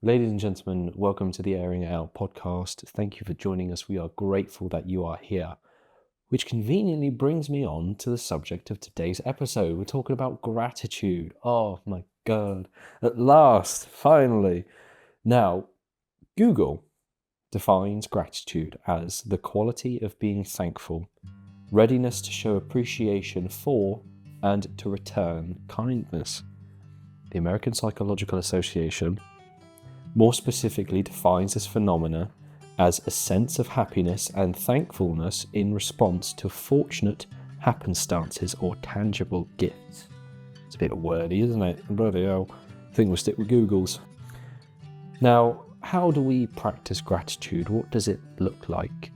Ladies and gentlemen, welcome to the Airing It Out podcast. Thank you for joining us. We are grateful that you are here, which conveniently brings me on to the subject of today's episode. We're talking about gratitude. Oh my God, at last, finally. Now, Google defines gratitude as the quality of being thankful, readiness to show appreciation for and to return kindness. The American Psychological Association more specifically defines this phenomena as a sense of happiness and thankfulness in response to fortunate happenstances or tangible gifts. It's a bit wordy, isn't it? Bloody hell. I think we'll stick with Google's. Now, how do we practice gratitude? What does it look like?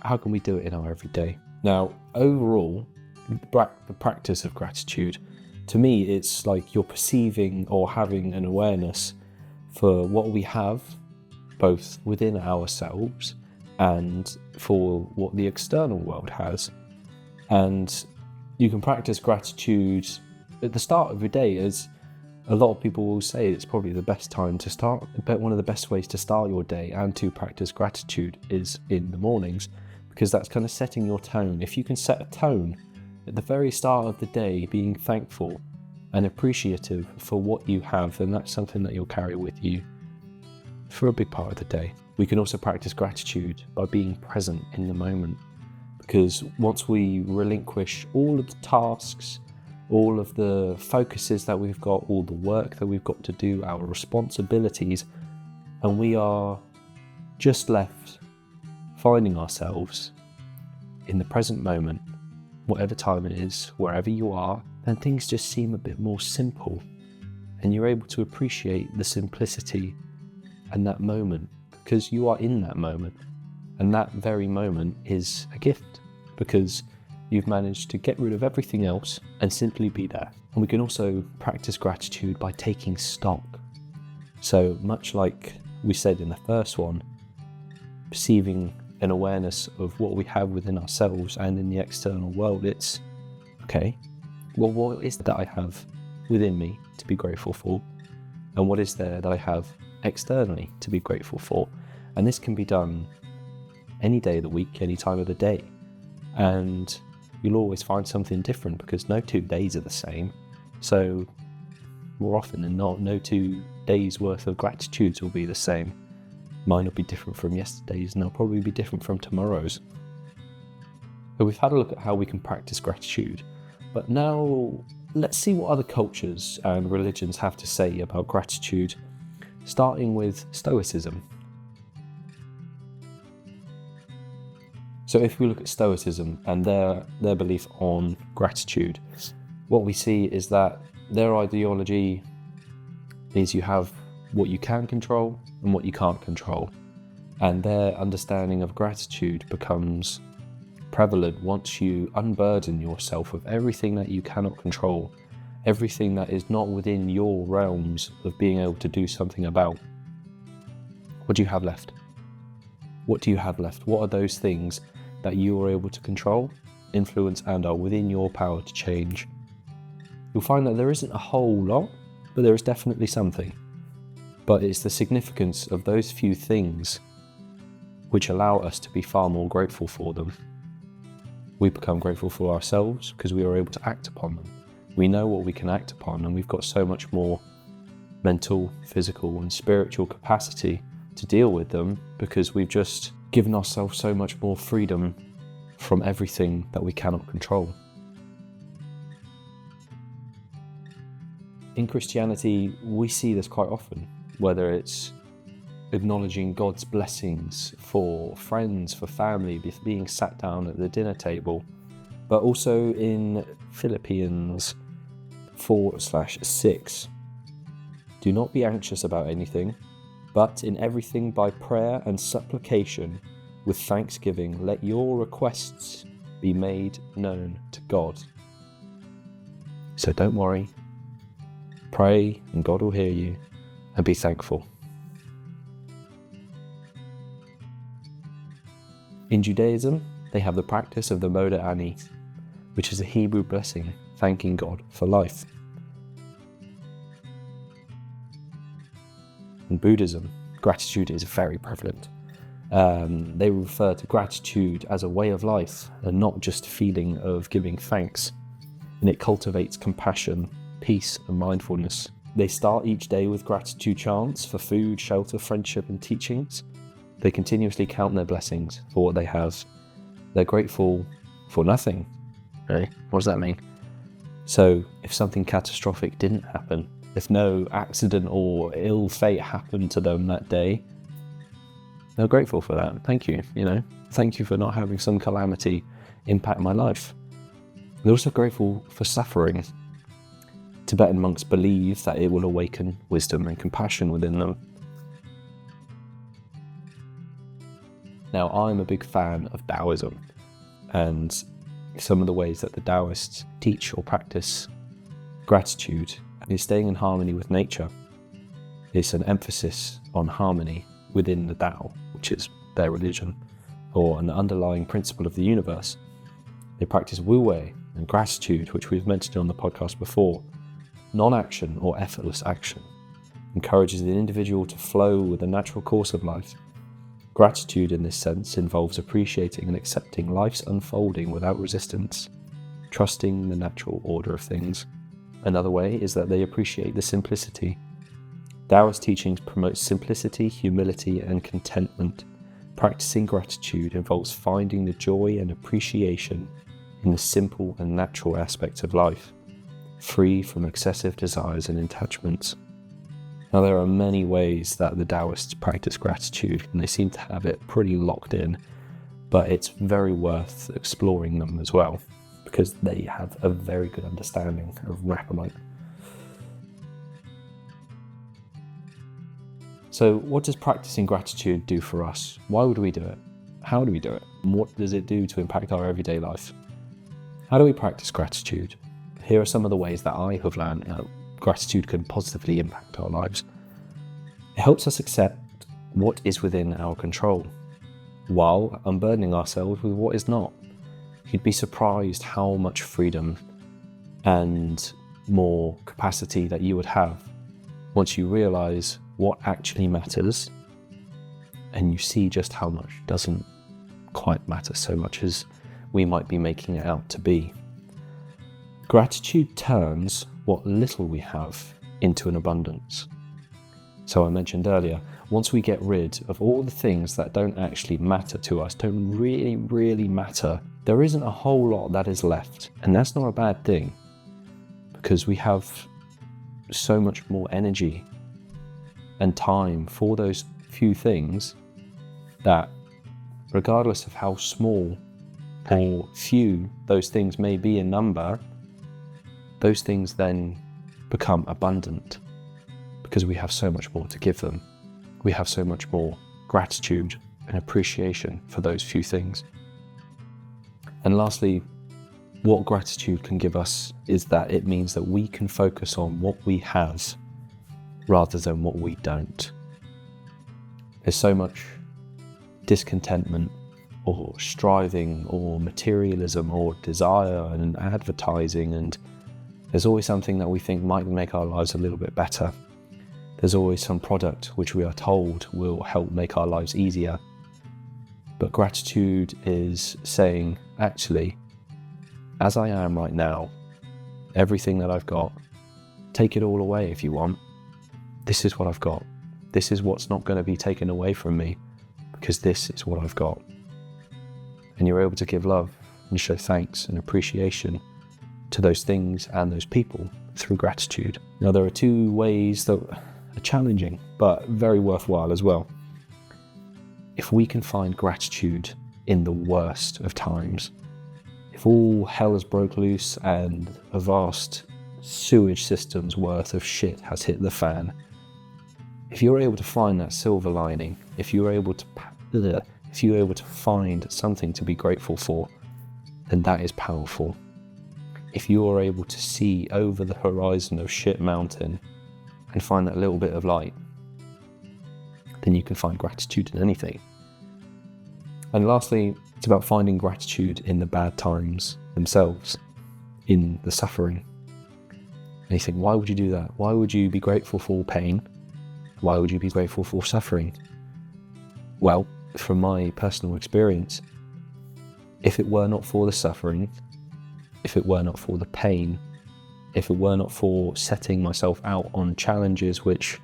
How can we do it in our everyday? Now, overall, the practice of gratitude, to me, it's like you're perceiving or having an awareness for what we have, both within ourselves and for what the external world has. And you can practice gratitude at the start of your day, as a lot of people will say it's probably the best time to start. But one of the best ways to start your day and to practice gratitude is in the mornings, because that's kind of setting your tone. If you can set a tone at the very start of the day, being thankful and appreciative for what you have, then that's something that you'll carry with you for a big part of the day. We can also practice gratitude by being present in the moment, because once we relinquish all of the tasks, all of the focuses that we've got, all the work that we've got to do, our responsibilities, and we are just left finding ourselves in the present moment, whatever time it is, wherever you are, then things just seem a bit more simple, and you're able to appreciate the simplicity and that moment, because you are in that moment, and that very moment is a gift because you've managed to get rid of everything else and simply be there. And we can also practice gratitude by taking stock. So much like we said in the first one, perceiving an awareness of what we have within ourselves and in the external world, it's okay, well, what is that I have within me to be grateful for? And what is there that I have externally to be grateful for? And this can be done any day of the week, any time of the day. And you'll always find something different, because no 2 days are the same. So more often than not, no 2 days worth of gratitudes will be the same. Mine will be different from yesterday's, and they'll probably be different from tomorrow's. So we've had a look at how we can practice gratitude. But now let's see what other cultures and religions have to say about gratitude, starting with Stoicism. So if we look at Stoicism and their belief on gratitude, what we see is that their ideology is you have what you can control and what you can't control. And their understanding of gratitude becomes prevalent once you unburden yourself of everything that you cannot control, everything that is not within your realms of being able to do something about. What do you have left? What do you have left? What are those things that you are able to control, influence, and are within your power to change? You'll find that there isn't a whole lot, but there is definitely something. But it's the significance of those few things which allow us to be far more grateful for them. We become grateful for ourselves because we are able to act upon them. We know what we can act upon, and we've got so much more mental, physical, and spiritual capacity to deal with them because we've just given ourselves so much more freedom from everything that we cannot control. In Christianity, we see this quite often, whether it's acknowledging God's blessings for friends, for family, being sat down at the dinner table, but also in Philippians 4:6. Do not be anxious about anything, but in everything by prayer and supplication with thanksgiving, let your requests be made known to God. So don't worry, pray and God will hear you, and be thankful. In Judaism, they have the practice of the Moda Ani, which is a Hebrew blessing thanking God for life. in Buddhism, gratitude is very prevalent. They refer to gratitude as a way of life and not just a feeling of giving thanks. And it cultivates compassion, peace, and mindfulness. They start each day with gratitude chants for food, shelter, friendship, and teachings. They continuously count their blessings for what they have. They're grateful for nothing. Okay? What does that mean? So if something catastrophic didn't happen, if no accident or ill fate happened to them that day, they're grateful for that. Thank you, Thank you for not having some calamity impact my life. They're also grateful for suffering. Tibetan monks believe that it will awaken wisdom and compassion within them. Now, I'm a big fan of Taoism, and some of the ways that the Taoists teach or practice gratitude is staying in harmony with nature. It's an emphasis on harmony within the Tao, which is their religion, or an underlying principle of the universe. They practice wu-wei and gratitude, which we've mentioned on the podcast before. Non-action or effortless action encourages the individual to flow with the natural course of life. Gratitude in this sense involves appreciating and accepting life's unfolding without resistance, trusting the natural order of things. Another way is that they appreciate the simplicity. Taoist teachings promote simplicity, humility, and contentment. Practicing gratitude involves finding the joy and appreciation in the simple and natural aspects of life, free from excessive desires and attachments. Now, there are many ways that the Taoists practice gratitude, and they seem to have it pretty locked in, but it's very worth exploring them as well, because they have a very good understanding of Rapamite. So what does practicing gratitude do for us? Why would we do it? How do we do it? And what does it do to impact our everyday life? How do we practice gratitude? Here are some of the ways that I have learned how gratitude can positively impact our lives. It helps us accept what is within our control, while unburdening ourselves with what is not. You'd be surprised how much freedom and more capacity that you would have once you realize what actually matters, and you see just how much doesn't quite matter so much as we might be making it out to be. Gratitude turns what little we have into an abundance. So I mentioned earlier, once we get rid of all the things that don't actually matter to us, don't really matter, there isn't a whole lot that is left. And that's not a bad thing, because we have so much more energy and time for those few things that, regardless of how small or few those things may be in number, those things then become abundant because we have so much more to give them. We have so much more gratitude and appreciation for those few things. And lastly, what gratitude can give us is that it means that we can focus on what we have rather than what we don't. There's so much discontentment or striving or materialism or desire and advertising, and there's always something that we think might make our lives a little bit better. There's always some product which we are told will help make our lives easier. But gratitude is saying, actually, as I am right now, everything that I've got, take it all away if you want. This is what I've got. This is what's not going to be taken away from me, because this is what I've got. And you're able to give love and show thanks and appreciation to those things and those people through gratitude. Now, there are two ways that are challenging, but very worthwhile as well. If we can find gratitude in the worst of times, if all hell has broke loose and a vast sewage system's worth of shit has hit the fan, if you're able to find that silver lining, if you're able to find something to be grateful for, then that is powerful. If you are able to see over the horizon of shit mountain and find that little bit of light, then you can find gratitude in anything. And lastly, it's about finding gratitude in the bad times themselves, in the suffering. And you think, why would you do that? Why would you be grateful for all pain Why would you be grateful for suffering? Well, from my personal experience, if it were not for the suffering, if it were not for the pain, if it were not for setting myself out on challenges which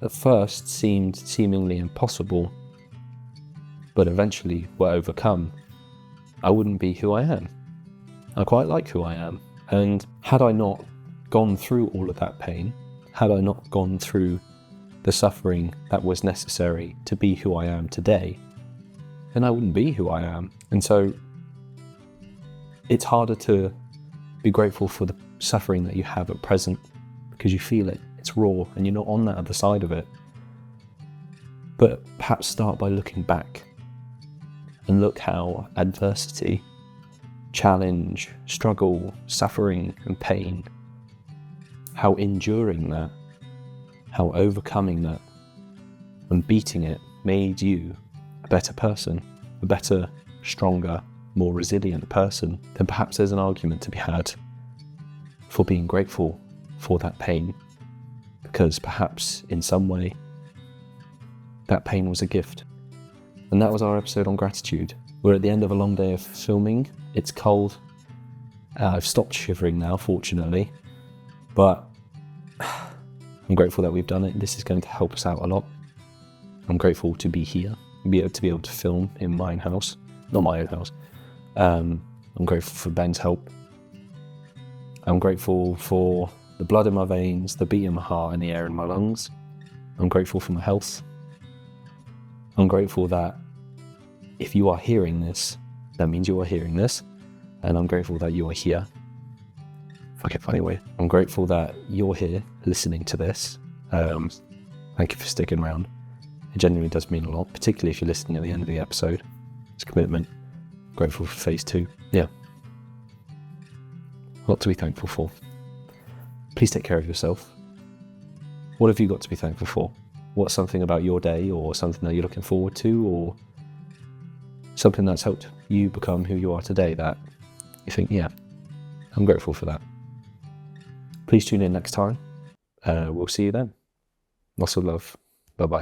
at first seemed seemingly impossible, but eventually were overcome, I wouldn't be who I am. I quite like who I am. And had I not gone through all of that pain, had I not gone through the suffering that was necessary to be who I am today, then I wouldn't be who I am. And so it's harder to be grateful for the suffering that you have at present because you feel it, it's raw, and you're not on that other side of it. But perhaps start by looking back and look how adversity, challenge, struggle, suffering and pain, how enduring that, how overcoming that and beating it made you a better person, a better, stronger, more resilient person. Then perhaps there's an argument to be had for being grateful for that pain, because perhaps in some way that pain was a gift. And that was our episode on gratitude. We're at the end of a long day of filming. It's cold. I've stopped shivering now, fortunately, but I'm grateful that we've done it. This is going to help us out a lot. I'm grateful to be here, to be able to film in my own house, not my own house. I'm grateful for Ben's help. I'm grateful for the blood in my veins, the beat in my heart and the air in my lungs. I'm grateful for my health. I'm grateful that if you are hearing this, that means you are hearing this. And I'm grateful that you are here. Fuck it, funny way. I'm grateful that you're here listening to this. Thank you for sticking around. It genuinely does mean a lot, particularly if you're listening at the end of the episode. It's a commitment. Grateful for phase 2. Yeah. A lot to be thankful for. Please take care of yourself. What have you got to be thankful for? What's something about your day, or something that you're looking forward to, or something that's helped you become who you are today that you think, yeah, I'm grateful for that. Please tune in next time. We'll see you then. Lots of love. Bye-bye.